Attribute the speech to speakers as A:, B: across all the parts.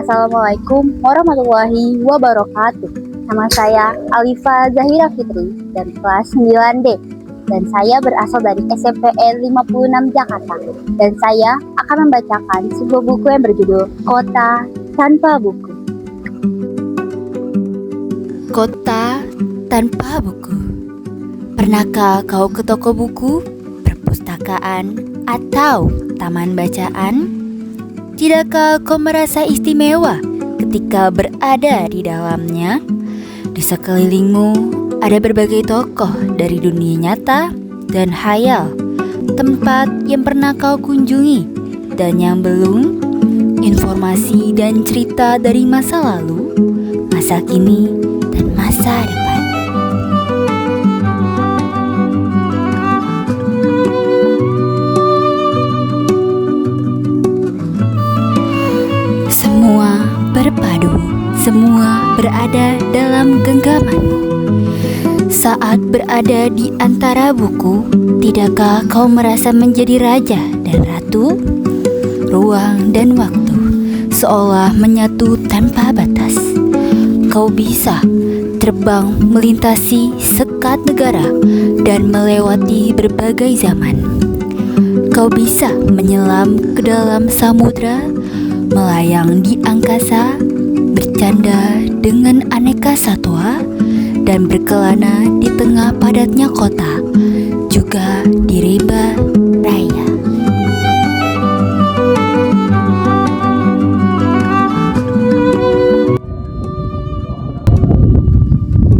A: Assalamualaikum warahmatullahi wabarakatuh. Nama saya Alifa Zahira Fitri dan kelas 9D. Dan saya berasal dari SMPN 56 Jakarta. Dan saya akan membacakan sebuah buku yang berjudul Kota Tanpa Buku.
B: Kota Tanpa Buku. Pernahkah kau ke toko buku, perpustakaan, atau taman bacaan? Tidakkah kau merasa istimewa ketika berada di dalamnya? Di sekelilingmu ada berbagai tokoh dari dunia nyata dan khayal, tempat yang pernah kau kunjungi dan yang belum, informasi dan cerita dari masa lalu, masa kini, dan masa depan. Semua berpadu, semua berada dalam genggamanmu. Saat berada di antara buku, tidakkah kau merasa menjadi raja dan ratu? Ruang dan waktu seolah menyatu tanpa batas. Kau bisa terbang melintasi sekat negara dan melewati berbagai zaman. Kau bisa menyelam ke dalam samudra, melayang di angkasa, bercanda dengan aneka satwa, dan berkelana di tengah padatnya kota, juga di rimba raya.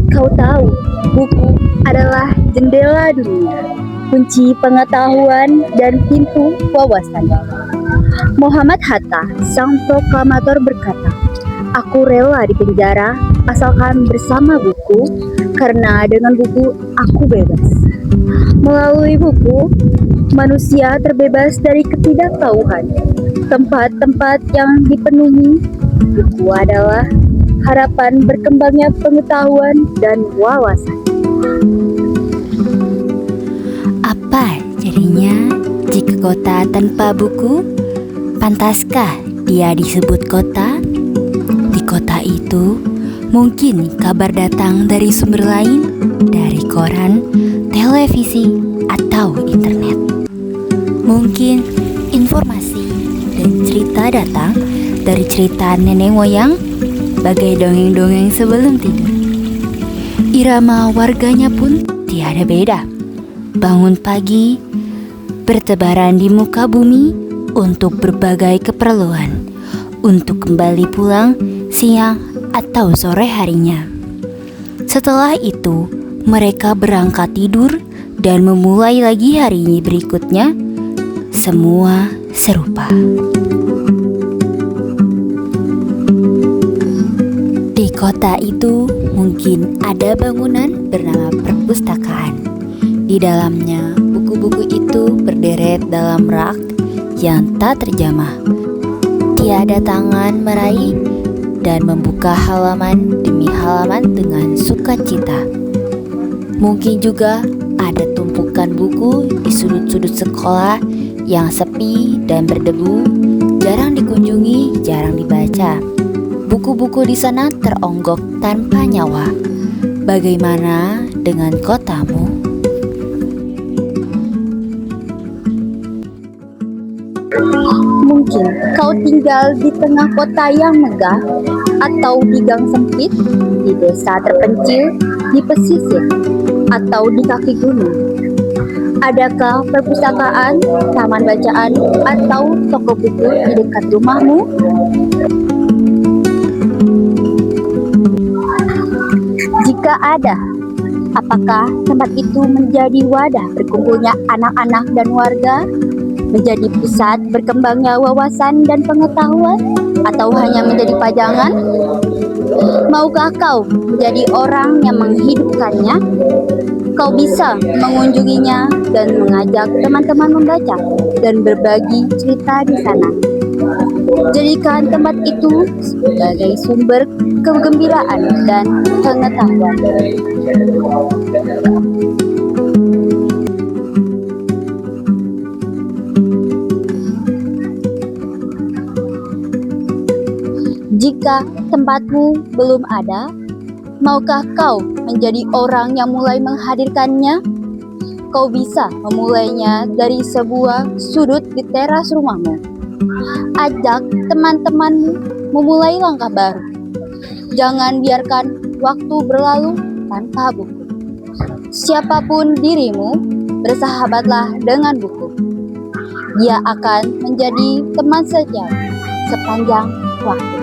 A: Kau tahu, buku adalah jendela dunia, kunci pengetahuan dan pintu wawasan. Muhammad Hatta, sang proklamator berkata, "Aku rela dipenjara asalkan bersama buku, karena dengan buku aku bebas." Melalui buku, manusia terbebas dari ketidaktahuan. Tempat-tempat yang dipenuhi buku adalah harapan berkembangnya pengetahuan dan wawasan.
B: Apa jadinya jika kota tanpa buku? Pantaskah dia disebut kota? Di kota itu, mungkin kabar datang dari sumber lain, dari koran, televisi, atau internet. Mungkin informasi dan cerita datang dari cerita nenek moyang, bagai dongeng-dongeng sebelum tidur. Irama warganya pun tiada beda. Bangun pagi, bertebaran di muka bumi untuk berbagai keperluan, untuk kembali pulang siang atau sore harinya. Setelah itu, mereka berangkat tidur dan memulai lagi hari berikutnya. Semua serupa. Di kota itu mungkin ada bangunan bernama perpustakaan. Di dalamnya, buku-buku itu berderet dalam rak yang tak terjamah. Tiada tangan meraih dan membuka halaman demi halaman dengan sukacita. Mungkin juga ada tumpukan buku di sudut-sudut sekolah yang sepi dan berdebu, jarang dikunjungi, jarang dibaca. Buku-buku di sana teronggok tanpa nyawa. Bagaimana dengan kotamu?
A: Mungkin kau tinggal di tengah kota yang megah, atau di gang sempit, di desa terpencil, di pesisir, atau di kaki gunung. Adakah perpustakaan, taman bacaan, atau toko buku di dekat rumahmu? Jika ada, apakah tempat itu menjadi wadah berkumpulnya anak-anak dan warga? Menjadi pusat berkembangnya wawasan dan pengetahuan, atau hanya menjadi pajangan? Maukah kau menjadi orang yang menghidupkannya? Kau bisa mengunjunginya dan mengajak teman-teman membaca dan berbagi cerita di sana. Jadikan tempat itu sebagai sumber kegembiraan dan pengetahuan. Jika tempatmu belum ada, maukah kau menjadi orang yang mulai menghadirkannya? Kau bisa memulainya dari sebuah sudut di teras rumahmu. Ajak teman-temanmu memulai langkah baru. Jangan biarkan waktu berlalu tanpa buku. Siapapun dirimu, bersahabatlah dengan buku. Dia akan menjadi teman sejati sepanjang waktu.